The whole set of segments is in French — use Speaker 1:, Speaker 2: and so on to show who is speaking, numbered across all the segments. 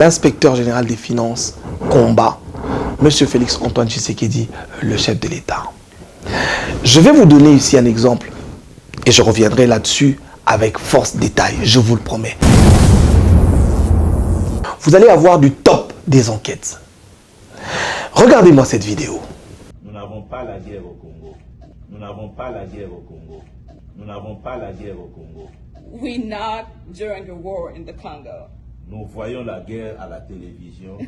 Speaker 1: L'inspecteur général des finances combat M. Félix Antoine Tshisekedi, le chef de l'État. Je vais vous donner ici un exemple et je reviendrai là-dessus avec force détail, je vous le promets. Vous allez avoir du top des enquêtes. Regardez-moi cette vidéo.
Speaker 2: Nous n'avons pas la guerre au Congo. Nous n'avons pas la guerre au Congo. Nous n'avons pas la guerre au Congo.
Speaker 3: We're not during the war in the Congo.
Speaker 2: Nous voyons la guerre à la télévision.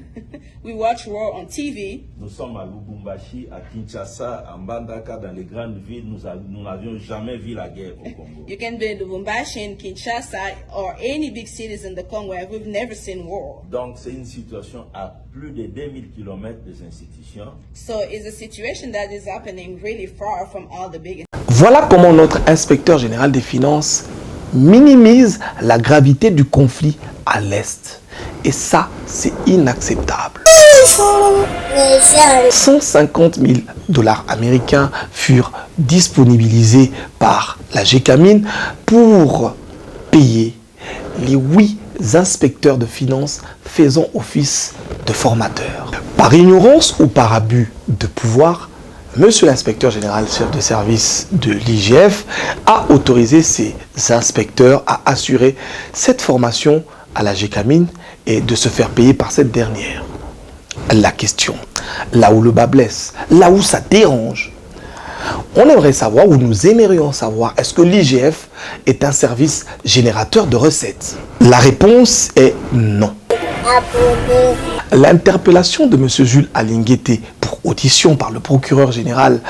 Speaker 3: We watch war on TV.
Speaker 2: Nous sommes à Lubumbashi, à Kinshasa, à Mbandaka, dans les grandes villes. Nous n'avions jamais vu la guerre au Congo.
Speaker 3: You can be in Lubumbashi, in Kinshasa, or any big cities in the Congo, and we've never seen war.
Speaker 2: Donc c'est une situation à plus de 2000 km des institutions.
Speaker 3: So it's a situation that is happening really far from all the big.
Speaker 1: Voilà comment notre inspecteur général des finances minimise la gravité du conflit à l'Est. Et ça, c'est inacceptable. 150 000 $ américains furent disponibilisés par la GECAMIN pour payer les 8 inspecteurs de finances faisant office de formateurs. Par ignorance ou par abus de pouvoir, Monsieur l'inspecteur général chef de service de l'IGF a autorisé ses inspecteurs à assurer cette formation à la GECAMIN et de se faire payer par cette dernière. La question, là où le bas blesse, là où ça dérange, on aimerait savoir, ou nous aimerions savoir, est-ce que l'IGF est un service générateur de recettes? La réponse est non. L'interpellation de M. Jules Alinguete pour audition par le procureur général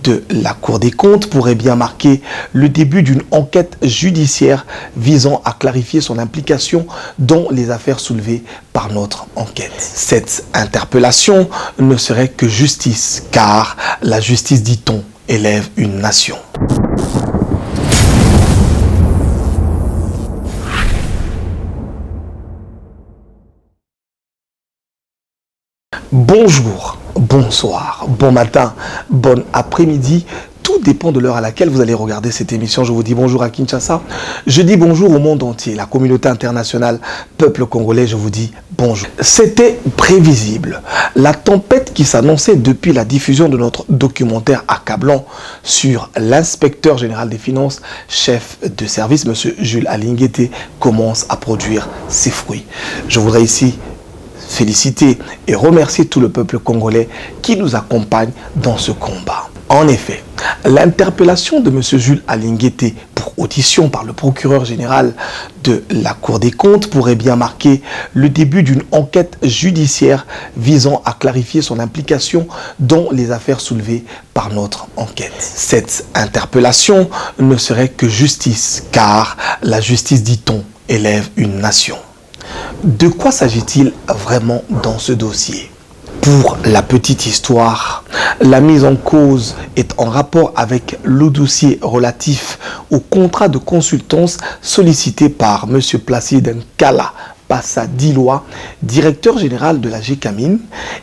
Speaker 1: de la Cour des comptes pourrait bien marquer le début d'une enquête judiciaire visant à clarifier son implication dans les affaires soulevées par notre enquête. Cette interpellation ne serait que justice, car la justice, dit-on, élève une nation. Bonjour, bonsoir, bon matin, bon après-midi. Tout dépend de l'heure à laquelle vous allez regarder cette émission. Je vous dis bonjour à Kinshasa. Je dis bonjour au monde entier. La communauté internationale, peuple congolais, je vous dis bonjour. C'était prévisible. La tempête qui s'annonçait depuis la diffusion de notre documentaire accablant sur l'inspecteur général des finances, chef de service, M. Jules Alinguete, commence à produire ses fruits. Je voudrais ici féliciter et remercier tout le peuple congolais qui nous accompagne dans ce combat. En effet, l'interpellation de M. Jules Alinguete pour audition par le procureur général de la Cour des comptes pourrait bien marquer le début d'une enquête judiciaire visant à clarifier son implication dans les affaires soulevées par notre enquête. Cette interpellation ne serait que justice, car la justice, dit-on, élève une nation. De quoi s'agit-il vraiment dans ce dossier? Pour la petite histoire, la mise en cause est en rapport avec le dossier relatif au contrat de consultance sollicité par M. Placide Nkala Passadiloa, directeur général de la GECAMIN,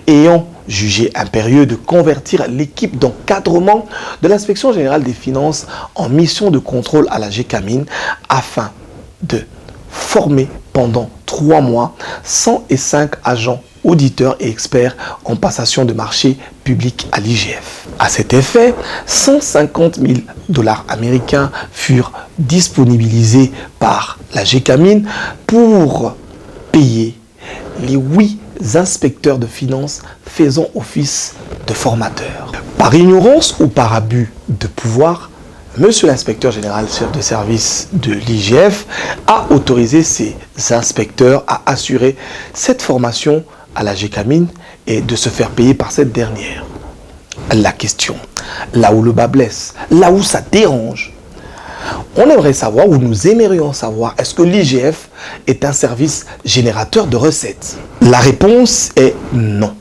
Speaker 1: ayant jugé impérieux de convertir l'équipe d'encadrement de l'inspection générale des finances en mission de contrôle à la GECAMIN afin de former pendant 3 mois 105 agents auditeurs et experts en passation de marché public à l'IGF. À cet effet, 150 000 $ américains furent disponibilisés par la GECAMIN pour payer les 8 inspecteurs de finances faisant office de formateurs. Par ignorance ou par abus de pouvoir, Monsieur l'inspecteur général chef de service de l'IGF a autorisé ses inspecteurs à assurer cette formation à la GECAMIN et de se faire payer par cette dernière. La question, là où le bas blesse, là où ça dérange, on aimerait savoir, ou nous aimerions savoir, est-ce que l'IGF est un service générateur de recettes? La réponse est non.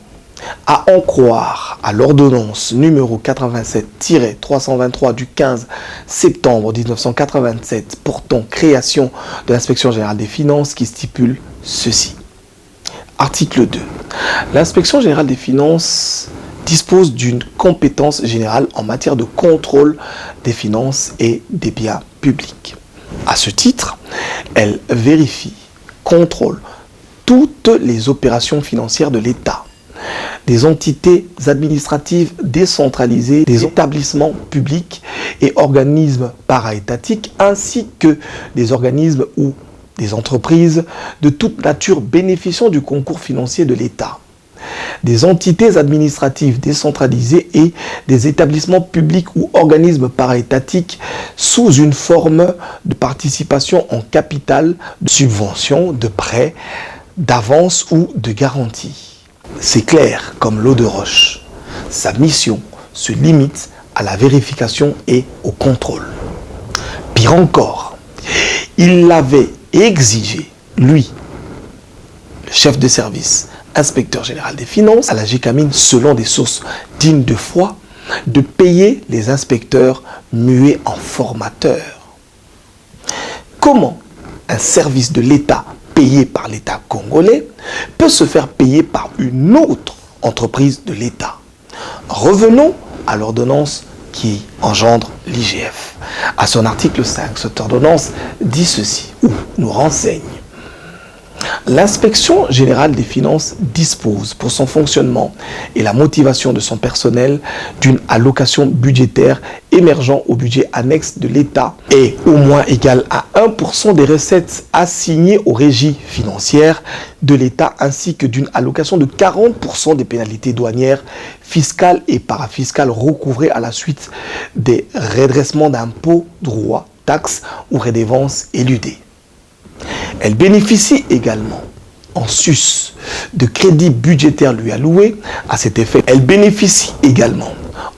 Speaker 1: À en croire à l'ordonnance numéro 87-323 du 15 septembre 1987 portant création de l'inspection générale des finances qui stipule ceci. Article 2. L'inspection générale des finances dispose d'une compétence générale en matière de contrôle des finances et des biens publics. À ce titre, elle vérifie, contrôle, toutes les opérations financières de l'État, des entités administratives décentralisées, des établissements publics et organismes para-étatiques, ainsi que des organismes ou des entreprises de toute nature bénéficiant du concours financier de l'État, des entités administratives décentralisées et des établissements publics ou organismes para-étatiques sous une forme de participation en capital, de subvention, de prêt, d'avance ou de garantie. C'est clair comme l'eau de roche. Sa mission se limite à la vérification et au contrôle. Pire encore, il l'avait exigé, lui, le chef de service, inspecteur général des finances, à la GECAMIN, selon des sources dignes de foi, de payer les inspecteurs muets en formateurs. Comment un service de l'État payé par l'État congolais peut se faire payer par une autre entreprise de l'État? Revenons à l'ordonnance qui engendre l'IGF. À son article 5, cette ordonnance dit ceci, ou nous renseigne. L'inspection générale des finances dispose pour son fonctionnement et la motivation de son personnel d'une allocation budgétaire émergeant au budget annexe de l'État et au moins égale à 1% des recettes assignées aux régies financières de l'État ainsi que d'une allocation de 40% des pénalités douanières, fiscales et parafiscales recouvrées à la suite des redressements d'impôts, droits, taxes ou redevances éludées. Elle bénéficie également, en sus de crédits budgétaires lui alloués à cet effet. Elle bénéficie également,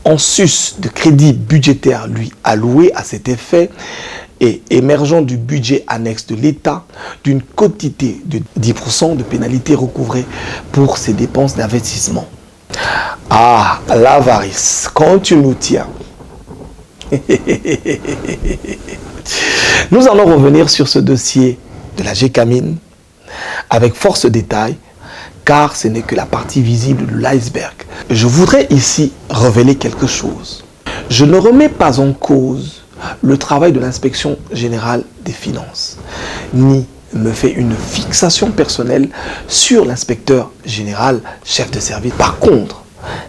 Speaker 1: en sus de crédits budgétaires lui alloués à cet effet et émergeant du budget annexe de l'État, d'une quotité de 10% de pénalités recouvrées pour ses dépenses d'investissement. Ah, l'avarice, quand tu nous tiens. Nous allons revenir sur ce dossier de la GECAMIN avec force détail, car ce n'est que la partie visible de l'iceberg. Je voudrais ici révéler quelque chose. Je ne remets pas en cause le travail de l'inspection générale des finances, ni me fais une fixation personnelle sur l'inspecteur général chef de service. Par contre,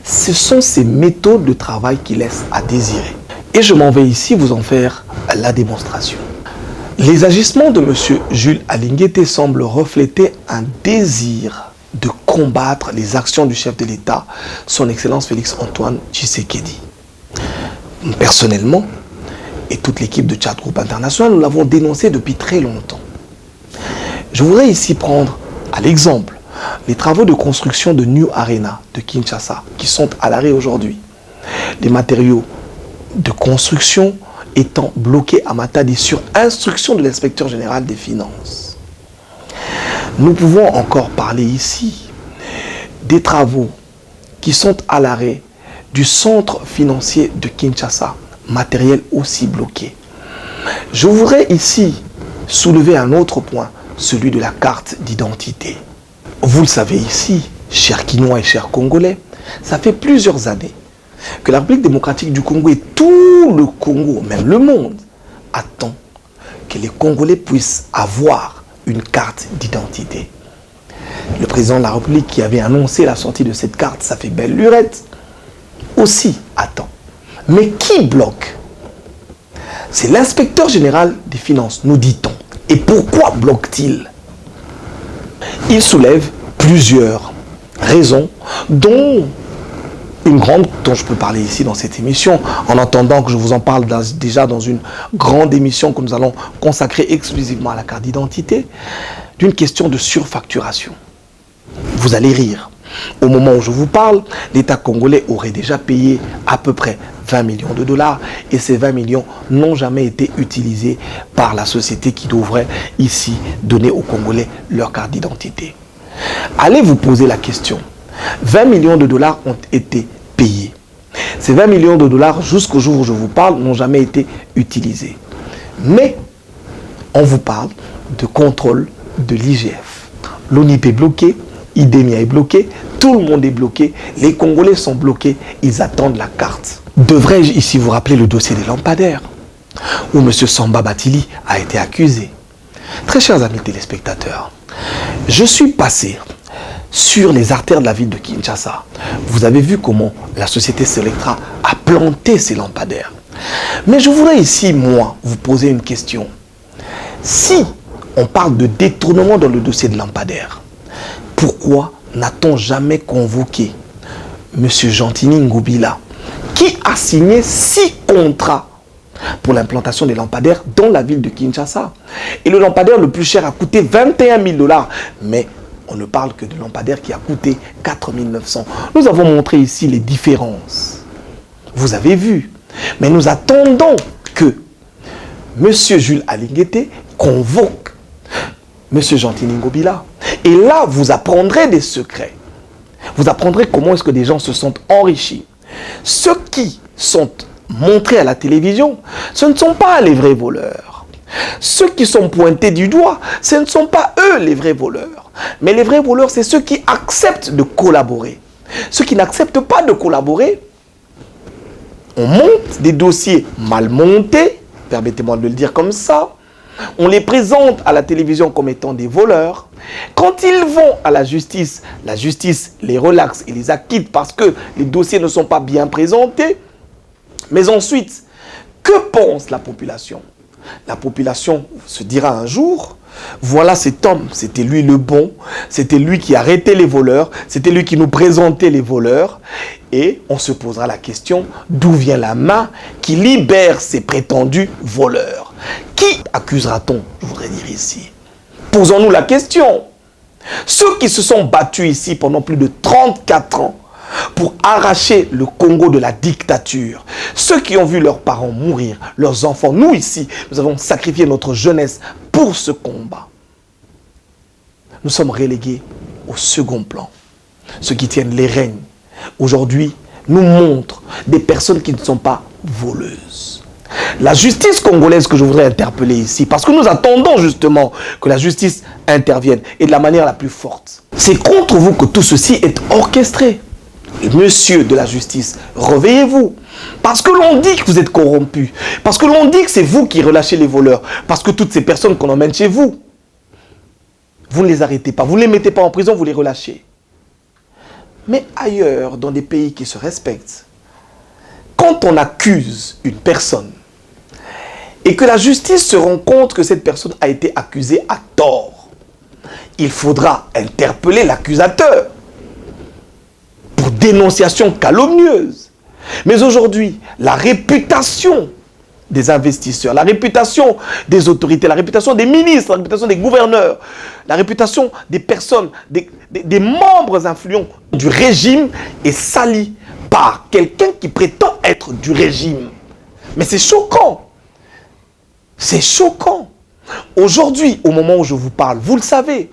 Speaker 1: ce sont ces méthodes de travail qui laissent à désirer. Et je m'en vais ici vous en faire la démonstration. Les agissements de M. Jules Alinguete semblent refléter un désir de combattre les actions du chef de l'État, son Excellence Félix Antoine Tshisekedi. Personnellement, et toute l'équipe de Tchad Group International, nous l'avons dénoncé depuis très longtemps. Je voudrais ici prendre à l'exemple les travaux de construction de New Arena de Kinshasa, qui sont à l'arrêt aujourd'hui. Les matériaux de construction étant bloqués à Matadi sur instruction de l'inspecteur général des finances. Nous pouvons encore parler ici des travaux qui sont à l'arrêt du centre financier de Kinshasa, matériel aussi bloqué. Je voudrais ici soulever un autre point, celui de la carte d'identité. Vous le savez ici, chers Kinois et chers Congolais, ça fait plusieurs années que la République démocratique du Congo et tout le Congo, même le monde, attend que les Congolais puissent avoir une carte d'identité. Le président de la République qui avait annoncé la sortie de cette carte, ça fait belle lurette, aussi attend. Mais qui bloque? C'est l'inspecteur général des finances, nous dit-on. Et pourquoi bloque-t-il? Il soulève plusieurs raisons, dont une grande dont je peux parler ici dans cette émission, en attendant que je vous en parle déjà dans une grande émission que nous allons consacrer exclusivement à la carte d'identité, d'une question de surfacturation. Vous allez rire. Au moment où je vous parle, l'État congolais aurait déjà payé à peu près 20 millions de dollars et ces 20 millions n'ont jamais été utilisés par la société qui devrait ici donner aux Congolais leur carte d'identité. Allez vous poser la question. 20 millions de dollars ont été payés. Ces 20 millions de dollars, jusqu'au jour où je vous parle, n'ont jamais été utilisés. Mais on vous parle de contrôle de l'IGF. L'ONIP est bloqué, IDEMIA est bloqué, tout le monde est bloqué, les Congolais sont bloqués, ils attendent la carte. Devrais-je ici vous rappeler le dossier des lampadaires, où M. Samba Batili a été accusé? Très chers amis téléspectateurs, Je suis passé sur les artères de la ville de Kinshasa. Vous avez vu comment la société Selectra a planté ses lampadaires. Mais je voudrais ici, moi, vous poser une question. Si on parle de détournement dans le dossier de lampadaires, pourquoi n'a-t-on jamais convoqué M. Gentini Ngobila, qui a signé 6 contrats pour l'implantation des lampadaires dans la ville de Kinshasa? Et le lampadaire le plus cher a coûté 21 000 $. Mais on ne parle que de lampadaire qui a coûté 4 900. Nous avons montré ici les différences. Vous avez vu. Mais nous attendons que M. Jules Alinguete convoque M. Gentini Ngobila. Et là, vous apprendrez des secrets. Vous apprendrez comment est-ce que des gens se sont enrichis. Ceux qui sont montrés à la télévision, ce ne sont pas les vrais voleurs. Ceux qui sont pointés du doigt, ce ne sont pas eux les vrais voleurs. Mais les vrais voleurs, c'est ceux qui acceptent de collaborer. Ceux qui n'acceptent pas de collaborer, on monte des dossiers mal montés, permettez-moi de le dire comme ça, on les présente à la télévision comme étant des voleurs. Quand ils vont à la justice les relaxe et les acquitte parce que les dossiers ne sont pas bien présentés. Mais ensuite, que pense la population? La population se dira un jour, voilà cet homme, c'était lui le bon, c'était lui qui arrêtait les voleurs, c'était lui qui nous présentait les voleurs. Et on se posera la question, d'où vient la main qui libère ces prétendus voleurs? Qui accusera-t-on, je voudrais dire ici? Posons-nous la question. Ceux qui se sont battus ici pendant plus de 34 ans pour arracher le Congo de la dictature, ceux qui ont vu leurs parents mourir, leurs enfants, nous ici, nous avons sacrifié notre jeunesse pour ce combat. Nous sommes relégués au second plan. Ceux qui tiennent les règnes, aujourd'hui, nous montrent des personnes qui ne sont pas voleuses. La justice congolaise que je voudrais interpeller ici, parce que nous attendons justement que la justice intervienne, et de la manière la plus forte. C'est contre vous que tout ceci est orchestré. Monsieur de la justice, réveillez-vous. Parce que l'on dit que vous êtes corrompu. Parce que l'on dit que c'est vous qui relâchez les voleurs. Parce que toutes ces personnes qu'on emmène chez vous, vous ne les arrêtez pas. Vous ne les mettez pas en prison, vous les relâchez. Mais ailleurs, dans des pays qui se respectent, quand on accuse une personne et que la justice se rend compte que cette personne a été accusée à tort, il faudra interpeller l'accusateur pour dénonciation calomnieuse. Mais aujourd'hui, la réputation des investisseurs, la réputation des autorités, la réputation des ministres, la réputation des gouverneurs, la réputation des personnes, des membres influents du régime est salie par quelqu'un qui prétend être du régime. Mais c'est choquant. C'est choquant. Aujourd'hui, au moment où je vous parle, vous le savez,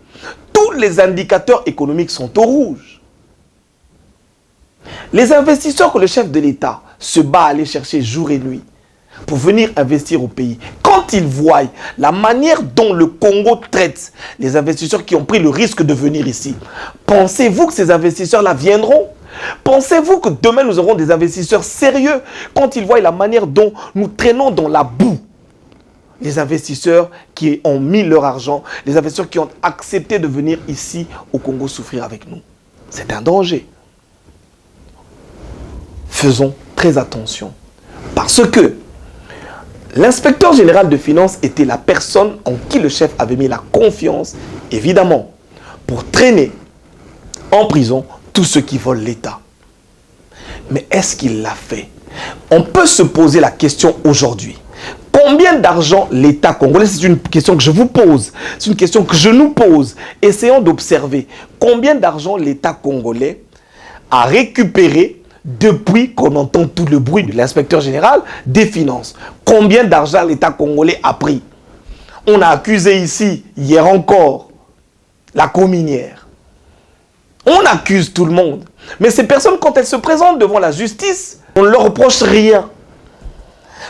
Speaker 1: tous les indicateurs économiques sont au rouge. Les investisseurs que le chef de l'État se bat à aller chercher jour et nuit pour venir investir au pays, quand ils voient la manière dont le Congo traite les investisseurs qui ont pris le risque de venir ici, pensez-vous que ces investisseurs-là viendront? Pensez-vous que demain nous aurons des investisseurs sérieux quand ils voient la manière dont nous traînons dans la boue? Les investisseurs qui ont mis leur argent, les investisseurs qui ont accepté de venir ici au Congo souffrir avec nous. C'est un danger. Faisons très attention. Parce que l'inspecteur général de finances était la personne en qui le chef avait mis la confiance, évidemment, pour traîner en prison tous ceux qui volent l'État. Mais est-ce qu'il l'a fait? On peut se poser la question aujourd'hui. Combien d'argent l'État congolais, c'est une question que je vous pose, c'est une question que je nous pose. Essayons d'observer combien d'argent l'État congolais a récupéré depuis qu'on entend tout le bruit de l'inspecteur général des finances. Combien d'argent l'État congolais a pris? On a accusé ici, hier encore, la cominière. On accuse tout le monde. Mais ces personnes, quand elles se présentent devant la justice, on ne leur reproche rien.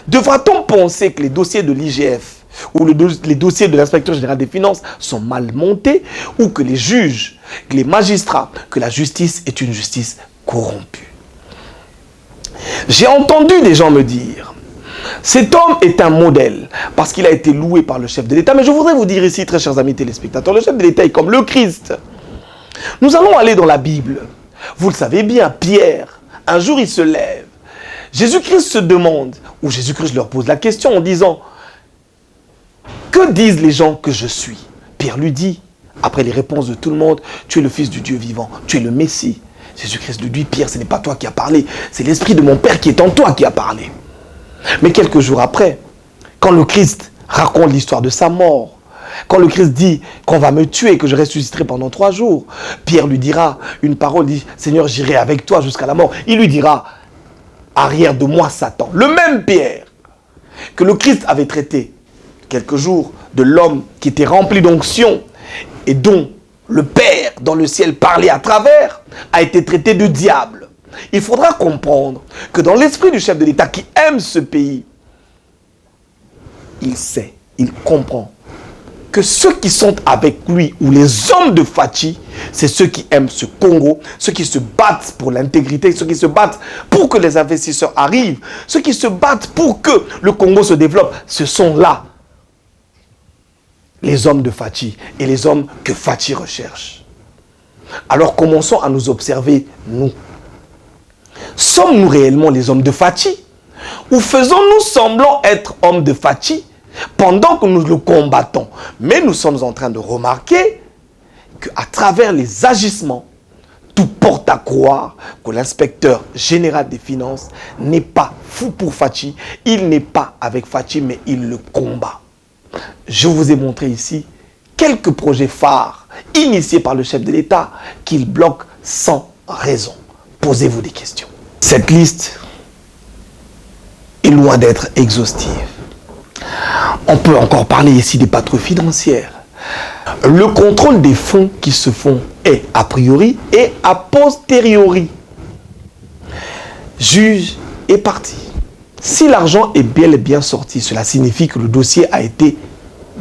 Speaker 1: Devra-t-on penser que les dossiers de l'IGF ou les dossiers de l'inspecteur général des finances sont mal montés, ou que les juges, que les magistrats, que la justice est une justice corrompue? J'ai entendu des gens me dire, Cet homme est un modèle parce qu'il a été loué par le chef de l'État. Mais je voudrais vous dire ici, très chers amis téléspectateurs, le chef de l'État est comme le Christ. Nous allons aller dans la Bible. Vous le savez bien, Pierre, un jour il se lève. Jésus-Christ se demande, ou Jésus-Christ leur pose la question en disant, que disent les gens que je suis? Pierre lui dit, après les réponses de tout le monde, tu es le Fils du Dieu vivant, tu es le Messie. Jésus-Christ lui dit, Pierre, ce n'est pas toi qui as parlé, c'est l'Esprit de mon Père qui est en toi qui a parlé. Mais quelques jours après, quand le Christ raconte l'histoire de sa mort, quand le Christ dit qu'on va me tuer, que je ressusciterai pendant 3 jours, Pierre lui dira une parole, dit, Seigneur, j'irai avec toi jusqu'à la mort. Il lui dira, arrière de moi Satan. Le même Pierre que le Christ avait traité quelques jours de l'homme qui était rempli d'onction et dont le Père dans le ciel parlait à travers, a été traité de diable. Il faudra comprendre que dans l'esprit du chef de l'État qui aime ce pays, il sait, il comprend que ceux qui sont avec lui, ou les hommes de Fachi, c'est ceux qui aiment ce Congo, ceux qui se battent pour l'intégrité, ceux qui se battent pour que les investisseurs arrivent, ceux qui se battent pour que le Congo se développe. Ce sont là les hommes de Fachi et les hommes que Fachi recherche. Alors commençons à nous observer, nous. Sommes-nous réellement les hommes de Fachi? Ou faisons-nous semblant être hommes de Fachi pendant que nous le combattons? Mais nous sommes en train de remarquer qu'à travers les agissements, tout porte à croire que l'inspecteur général des finances n'est pas fou pour Fachi. Il n'est pas avec Fachi, mais il le combat. Je vous ai montré ici quelques projets phares initiés par le chef de l'État qu'il bloque sans raison. Posez-vous des questions. Cette liste est loin d'être exhaustive. On peut encore parler ici des patrouilles financières. Le contrôle des fonds qui se font est a priori et a posteriori. Juge est parti. Si l'argent est bel et bien sorti, cela signifie que le dossier a été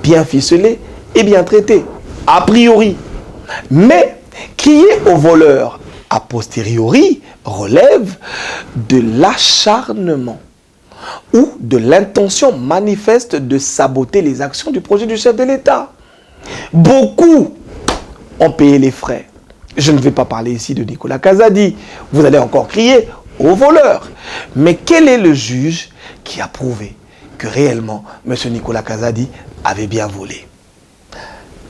Speaker 1: bien ficelé et bien traité, a priori. Mais crier au voleur a posteriori relève de l'acharnement ou de l'intention manifeste de saboter les actions du projet du chef de l'État. Beaucoup ont payé les frais. Je ne vais pas parler ici de Nicolas Kazadi. Vous allez encore crier au voleur. Mais quel est le juge qui a prouvé que réellement M. Nicolas Kazadi avait bien volé?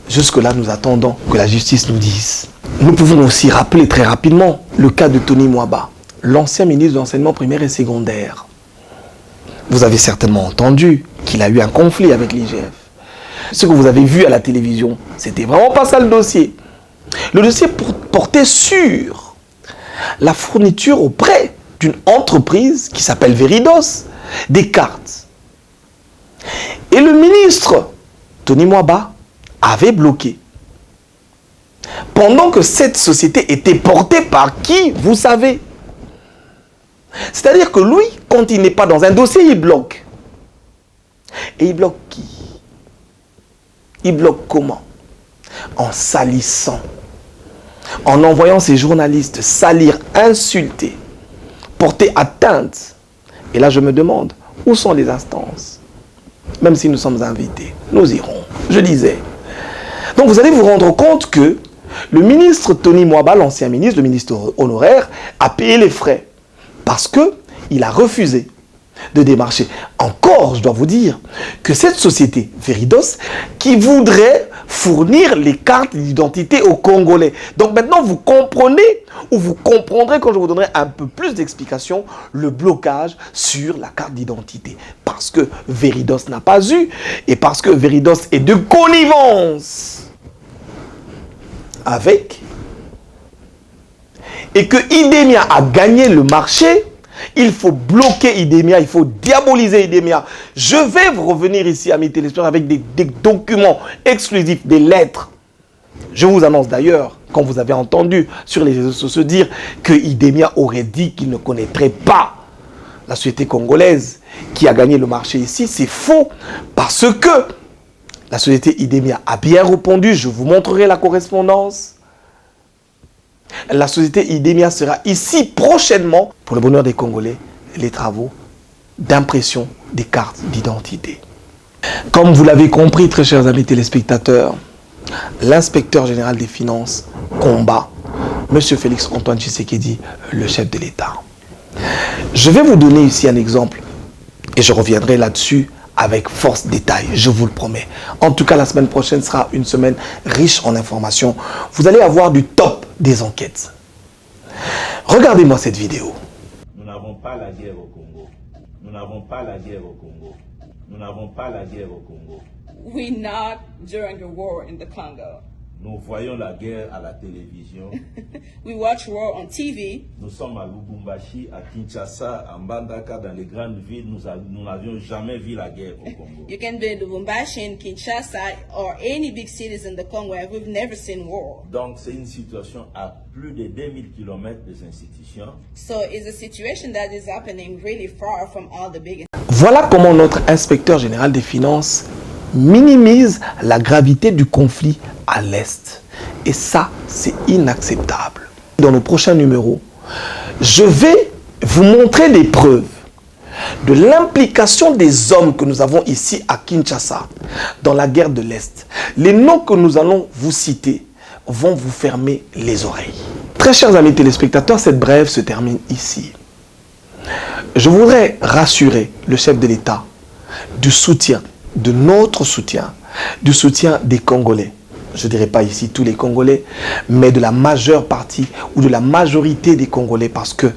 Speaker 1: Jusque-là, nous attendons que la justice nous dise. Nous pouvons aussi rappeler très rapidement le cas de Tony Mwaba, l'ancien ministre de l'enseignement primaire et secondaire. Vous avez certainement entendu qu'il a eu un conflit avec l'IGF. Ce que vous avez vu à la télévision, c'était vraiment pas ça le dossier. Le dossier portait sur la fourniture auprès d'une entreprise qui s'appelle Veridos des cartes. Et le ministre Tony Mwaba avait bloqué. Pendant que cette société était portée par qui, vous savez? C'est-à-dire que lui, quand il n'est pas dans un dossier, il bloque. Et il bloque qui? Il bloque comment? En salissant. En envoyant ses journalistes salir, insulter, porter atteinte. Et là, je me demande, où sont les instances? Même si nous sommes invités, nous irons. Je disais. Donc vous allez vous rendre compte que le ministre Tony Mwaba, l'ancien ministre, le ministre honoraire, a payé les frais. Parce qu'il a refusé de démarcher. Encore, je dois vous dire que cette société, Veridos, qui voudrait fournir les cartes d'identité aux Congolais. Donc maintenant, vous comprenez, ou vous comprendrez quand je vous donnerai un peu plus d'explications, le blocage sur la carte d'identité. Parce que Veridos n'a pas eu, et parce que Veridos est de connivence avec, et que Idemia a gagné le marché, il faut bloquer Idemia, il faut diaboliser Idemia. Je vais vous revenir ici, amis téléspectateurs, avec des documents exclusifs, des lettres. Je vous annonce d'ailleurs, quand vous avez entendu sur les réseaux sociaux dire que Idemia aurait dit qu'il ne connaîtrait pas la société congolaise qui a gagné le marché ici, c'est faux. Parce que la société Idemia a bien répondu, je vous montrerai la correspondance. La société Idemia sera ici prochainement pour le bonheur des Congolais. Les travaux d'impression des cartes d'identité. Comme vous l'avez compris, très chers amis téléspectateurs, l'inspecteur général des finances combat M. Félix Antoine Tshisekedi, le chef de l'État. Je vais vous donner ici un exemple et je reviendrai là-dessus avec force détail, je vous le promets. En tout cas, la semaine prochaine sera une semaine riche en informations. Vous allez avoir du top des enquêtes. Regardez-moi cette vidéo.
Speaker 2: Nous n'avons pas la guerre au Congo. Nous n'avons pas la guerre au Congo. Nous n'avons pas la guerre au Congo.
Speaker 3: We're not during the war in the Congo.
Speaker 2: Nous voyons la guerre à la télévision.
Speaker 3: We watch war on TV.
Speaker 2: Nous sommes à Lubumbashi, à Kinshasa, à Mbandaka, dans les grandes villes. Nous n'avions jamais vu la guerre au Congo.
Speaker 3: You can be in Lubumbashi, in Kinshasa, or any big cities in the Congo where we've never seen war.
Speaker 2: Donc c'est une situation à plus de 2000 km des institutions.
Speaker 3: So it's a situation that is happening really far from all the big.
Speaker 1: Voilà comment notre inspecteur général des finances minimise la gravité du conflit à l'Est. Et ça, c'est inacceptable. Dans nos prochains numéros, je vais vous montrer des preuves de l'implication des hommes que nous avons ici à Kinshasa dans la guerre de l'Est. Les noms que nous allons vous citer vont vous fermer les oreilles. Très chers amis téléspectateurs, cette brève se termine ici. Je voudrais rassurer le chef de l'État du soutien, de notre soutien, du soutien des Congolais. Je ne dirais pas ici tous les Congolais, mais de la majeure partie ou de la majorité des Congolais, parce que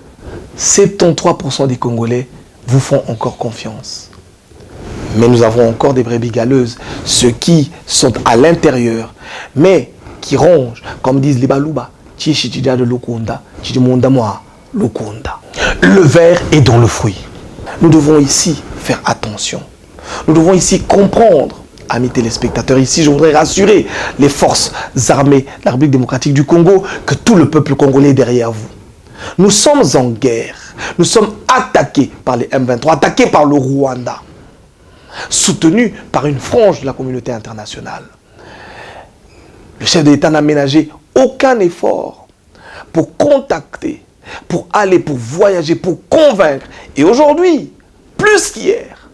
Speaker 1: 73% des Congolais vous font encore confiance. Mais nous avons encore des brebis galeuses, ceux qui sont à l'intérieur, mais qui rongent, comme disent les Balouba, de Lokunda, Lokunda. Le verre est dans le fruit. Nous devons ici faire attention. Nous devons ici comprendre, amis téléspectateurs, ici je voudrais rassurer les forces armées de la République démocratique du Congo que tout le peuple congolais est derrière vous. Nous sommes en guerre. Nous sommes attaqués par les M23, attaqués par le Rwanda, soutenus par une frange de la communauté internationale. Le chef de l'État n'a ménagé aucun effort pour contacter, pour aller, pour voyager, pour convaincre. Et aujourd'hui, plus qu'hier,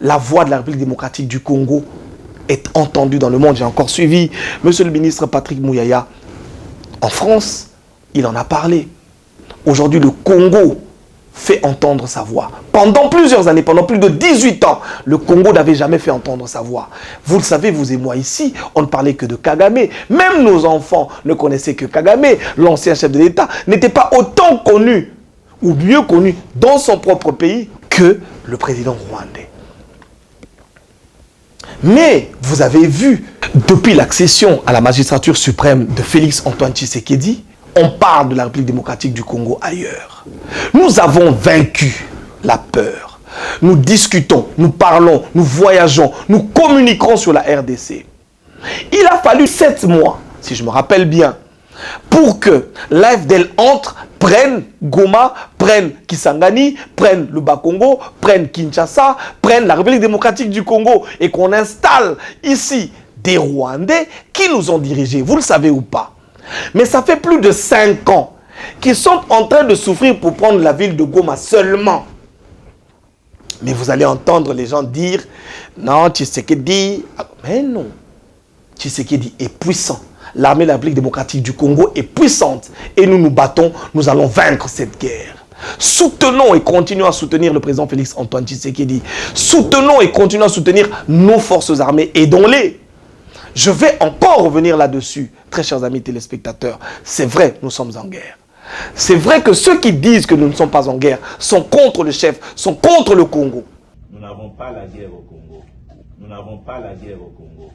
Speaker 1: la voix de la République démocratique du Congo est entendue dans le monde. J'ai encore suivi monsieur le ministre Patrick Mouyaya en France. Il en a parlé. Aujourd'hui, le Congo fait entendre sa voix. Pendant plusieurs années, pendant plus de 18 ans, le Congo n'avait jamais fait entendre sa voix. Vous le savez, vous et moi ici, on ne parlait que de Kagame. Même nos enfants ne connaissaient que Kagame. L'ancien chef de l'État n'était pas autant connu ou mieux connu dans son propre pays que le président rwandais. Mais vous avez vu, depuis l'accession à la magistrature suprême de Félix Antoine Tshisekedi, on parle de la République démocratique du Congo ailleurs. Nous avons vaincu la peur. Nous discutons, nous parlons, nous voyageons, nous communiquons sur la RDC. Il a fallu 7 mois, si je me rappelle bien, pour que l'AFDL entre, prenne Goma, prenne Kisangani, prenne le Bas-Congo, prenne Kinshasa, prenne la République démocratique du Congo et qu'on installe ici des Rwandais qui nous ont dirigés. Vous le savez ou pas? Mais ça fait plus de 5 ans qu'ils sont en train de souffrir pour prendre la ville de Goma seulement. Mais vous allez entendre les gens dire, non, Tshisekedi, mais non. Tshisekedi est puissant. L'armée de la République démocratique du Congo est puissante. Et nous nous battons, nous allons vaincre cette guerre. Soutenons et continuons à soutenir le président Félix Antoine Tshisekedi. Soutenons et continuons à soutenir nos forces armées. Aidons-les. Je vais encore revenir là-dessus, très chers amis téléspectateurs. C'est vrai, nous sommes en guerre. C'est vrai que ceux qui disent que nous ne sommes pas en guerre sont contre le chef, sont contre le Congo.
Speaker 2: Nous n'avons pas la guerre au Congo. Nous n'avons pas la guerre au Congo.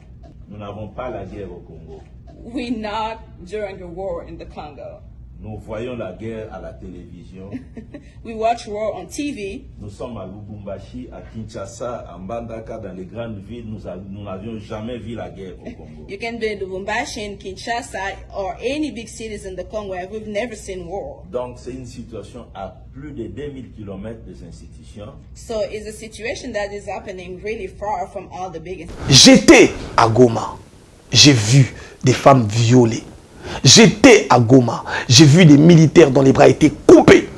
Speaker 2: Nous n'avons pas la guerre au Congo.
Speaker 3: We're not during the war in the Congo.
Speaker 2: Nous voyons la guerre à la télévision.
Speaker 3: We watch war on TV.
Speaker 2: Nous sommes à Lubumbashi, à Kinshasa, à Mbandaka, dans les grandes villes. Nous n'avions jamais vu la guerre au Congo.
Speaker 3: You can be in Lubumbashi, in Kinshasa, or any big cities in the Congo where we've never seen war.
Speaker 2: Donc c'est une situation à plus de 2000 km des institutions.
Speaker 3: So it's a situation that is happening really far from all the big.
Speaker 1: J'étais à Goma. J'ai vu des femmes violées. J'étais à Goma. J'ai vu des militaires dont les bras étaient coupés.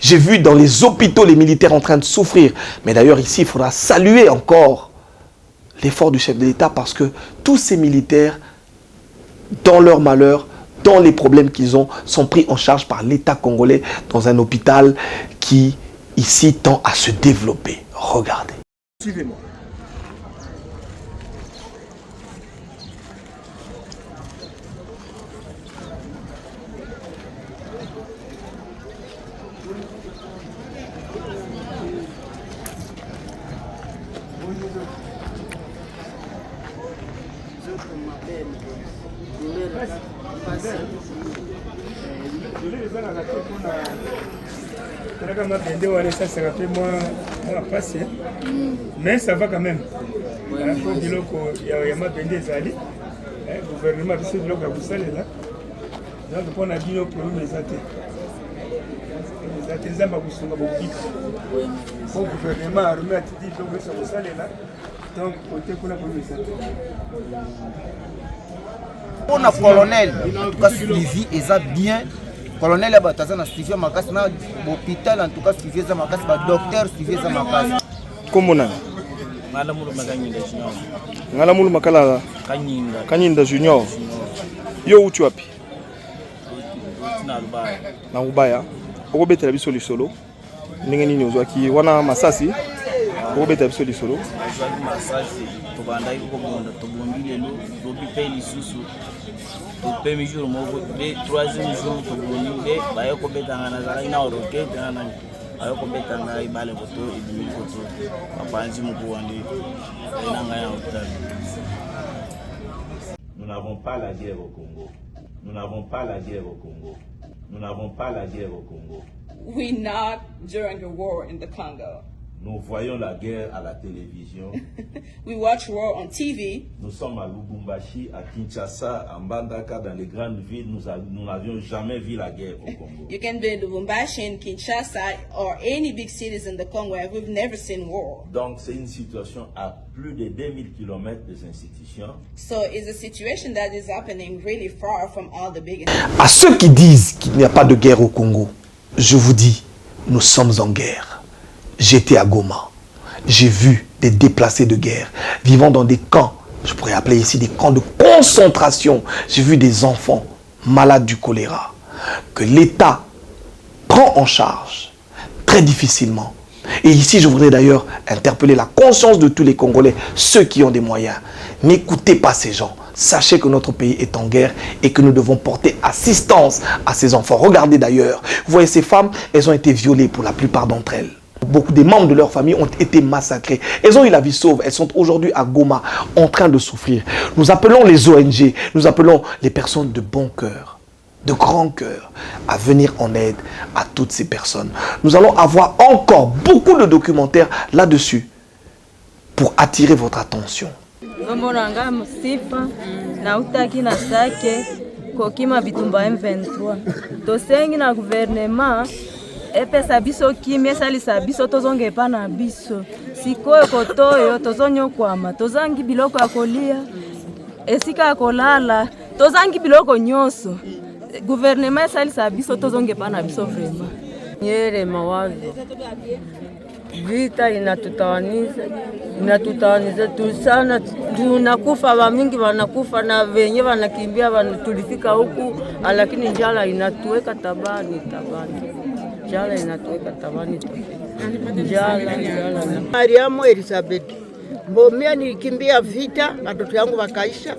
Speaker 1: J'ai vu dans les hôpitaux les militaires en train de souffrir. Mais d'ailleurs ici, il faudra saluer encore l'effort du chef de l'État parce que tous ces militaires, dans leur malheur, dans les problèmes qu'ils ont, sont pris en charge par l'État congolais dans un hôpital qui, ici, tend à se développer. Regardez.
Speaker 4: Suivez-moi. Mais ça va quand même. Il y a ma bende ezali. Gouvernement biso biloko ya kosalela. Donc mpona bino problème eza te. Eza te nzambe akosunga bokika. Po gouvernement armé atidi biloko eza kosalela. Donc kote kuna problème eza te.
Speaker 5: On a colonel, en tout cas suivi eza bien. Colonel a bataza na suivi makasi na hôpital en tout cas suivi eza makasi ba docteur suivi eza makasi.
Speaker 1: Comment on a? Ngala mulu makala Kanyinda Junior. Yo uti wapi? Na Ubaya. Okobetela biso lisolo. Ndenge nini ozwaki wana masasi? Okobetela biso lisolo.
Speaker 6: Masasi tobandaki kobonda tobondi lelo tobipe lisusu. Premier jour moko de troisième jour tobondi de baye kobetanga na zala ina roquette na nani. Baye kobetanga ibale koto idimi koto. Bapanzi moko wandi. Ina ngaya hotel.
Speaker 2: Nous n'avons pas la guerre au Congo. Nous n'avons pas la guerre au Congo. Nous n'avons pas la guerre au Congo.
Speaker 3: We're not during the war in the Congo.
Speaker 2: Nous voyons la guerre à la télévision.
Speaker 3: We watch war on TV.
Speaker 2: Nous sommes à Lubumbashi, à Kinshasa, à Mbandaka, dans les grandes villes. Nous n'avions jamais vu la guerre au Congo.
Speaker 3: You can be in Lubumbashi in Kinshasa or any big cities in the Congo where we've never seen war.
Speaker 2: Donc c'est une situation à plus de 2000 km des institutions.
Speaker 3: So it's a situation that is happening really far from all the big.
Speaker 1: À ceux qui disent qu'il n'y a pas de guerre au Congo, je vous dis, nous sommes en guerre. J'étais à Goma. J'ai vu des déplacés de guerre vivant dans des camps. Je pourrais appeler ici des camps de concentration. J'ai vu des enfants malades du choléra que l'État prend en charge très difficilement. Et ici, je voudrais d'ailleurs interpeller la conscience de tous les Congolais, ceux qui ont des moyens. N'écoutez pas ces gens. Sachez que notre pays est en guerre et que nous devons porter assistance à ces enfants. Regardez d'ailleurs, vous voyez ces femmes, elles ont été violées pour la plupart d'entre elles. Beaucoup des membres de leur famille ont été massacrés. Elles ont eu la vie sauve. Elles sont aujourd'hui à Goma en train de souffrir. Nous appelons les ONG, nous appelons les personnes de bon cœur, de grand cœur, à venir en aide à toutes ces personnes. Nous allons avoir encore beaucoup de documentaires là-dessus pour attirer votre attention.
Speaker 7: Epesa biso kimia salisa biso tozonge pa na biso sikoyo kotoyo tozonyo kwama tozangi biloko ya kolia esika ya kolala tozangi biloko nyonso gouvernement salisa biso tozonge pa na biso vraiment nyere mawazo vita inatutawaniza tusana tunakufa wamingi wanakufa na wenye wanakimbia tulifika huku lakini njala inatuweka tabani Jala inatuweka tabani Jala.
Speaker 8: Mariamu Elizabeth. Mbomia nilikimbia vita, watoto yangu wakaisha.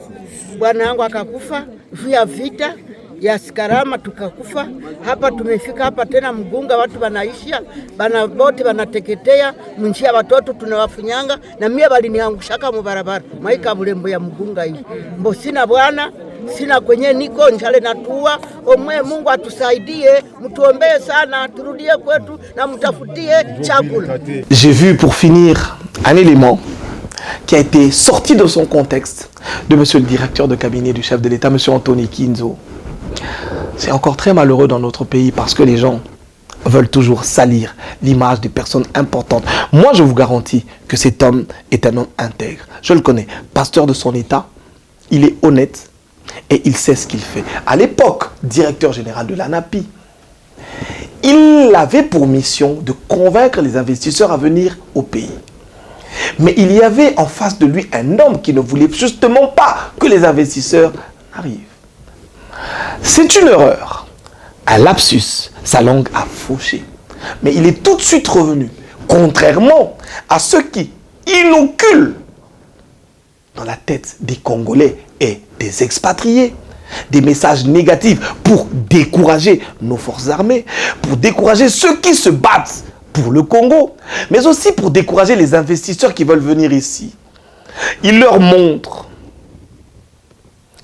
Speaker 8: Bwana yangu akakufa, vya vita ya Sikarama tukakufa. Hapa tumefika hapa tena Mgunga watu wanaisha, bana bote wanateketea, mnjia watoto tunawafunyanga na mie waliniangushaka mu barabara. Maika bulembo ya Mgunga hii. Mbo sina bwana sina kwenye niko njale natua omwe Mungu atusaidie mtuombee sana turudie kwetu na mtafutie chakula.
Speaker 1: J'ai vu pour finir un élément qui a été sorti de son contexte de monsieur le directeur de cabinet du chef de l'État, monsieur Anthony Kinzo. C'est encore très malheureux dans notre pays parce que les gens veulent toujours salir l'image des personnes importantes. Moi, je vous garantis que cet homme est un homme intègre. Je le connais, pasteur de son État, il est honnête, et il sait ce qu'il fait. À l'époque, directeur général de l'ANAPI, il avait pour mission de convaincre les investisseurs à venir au pays. Mais il y avait en face de lui un homme qui ne voulait justement pas que les investisseurs arrivent. C'est une erreur, un lapsus, sa langue a fauché. Mais il est tout de suite revenu, contrairement à ceux qui inoculent dans la tête des Congolais et des expatriés des messages négatifs pour décourager nos forces armées, pour décourager ceux qui se battent pour le Congo, mais aussi pour décourager les investisseurs qui veulent venir ici. Ils leur montrent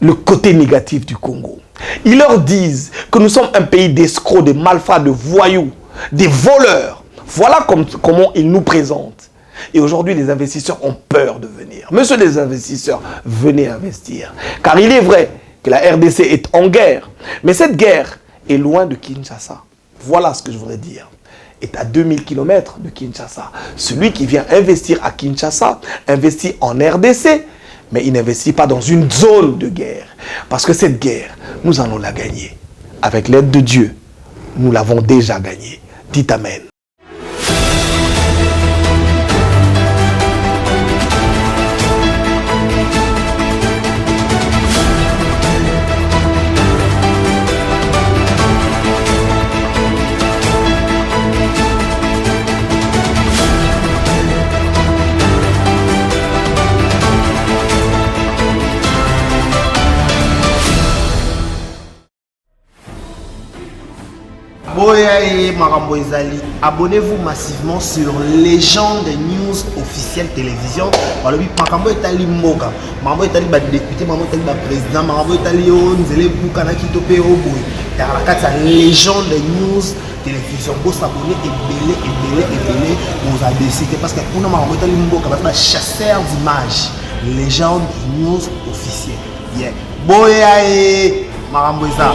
Speaker 1: le côté négatif du Congo. Ils leur disent que nous sommes un pays d'escrocs, de malfrats, de voyous, des voleurs. Voilà comment ils nous présentent. Et aujourd'hui, les investisseurs ont peur de venir. Monsieur les investisseurs, venez investir. Car il est vrai que la RDC est en guerre. Mais cette guerre est loin de Kinshasa. Voilà ce que je voudrais dire. Est à 2000 km de Kinshasa. Celui qui vient investir à Kinshasa investit en RDC, mais il n'investit pas dans une zone de guerre. Parce que cette guerre, nous allons la gagner. Avec l'aide de Dieu, nous l'avons déjà gagnée. Dites Amen.
Speaker 9: Abonnez-vous massivement sur Légende News officielle télévision. Makambo etali mboka, makambo etali ba député, makambo etali ba président, makambo etali o nzele bukana kitope oboy. Dans la carte Légende News télévision, vous s'abonner et vous avez décidé parce que pour nous makambo etali mboka, ba chasseur d'images. Légende News officielle. Yeah. Boya e makambo eza.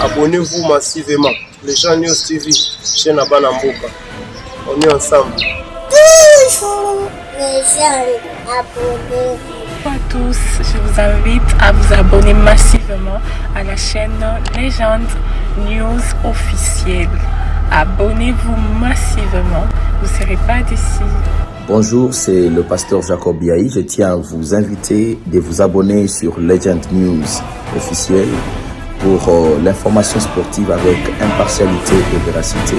Speaker 10: Abonnez-vous massivement. Les gens News TV, chaîne à Banamboka. On est ensemble.
Speaker 11: Bonjour les gens, abonnez-vous.
Speaker 12: Bonjour à tous, je vous invite à vous abonner massivement à la chaîne Légende News officielle. Abonnez-vous massivement, vous ne serez pas déçus.
Speaker 13: Bonjour, c'est le pasteur Jacob Biaï. Je tiens à vous inviter de vous abonner sur Legend News officielle pour l'information sportive avec impartialité et véracité.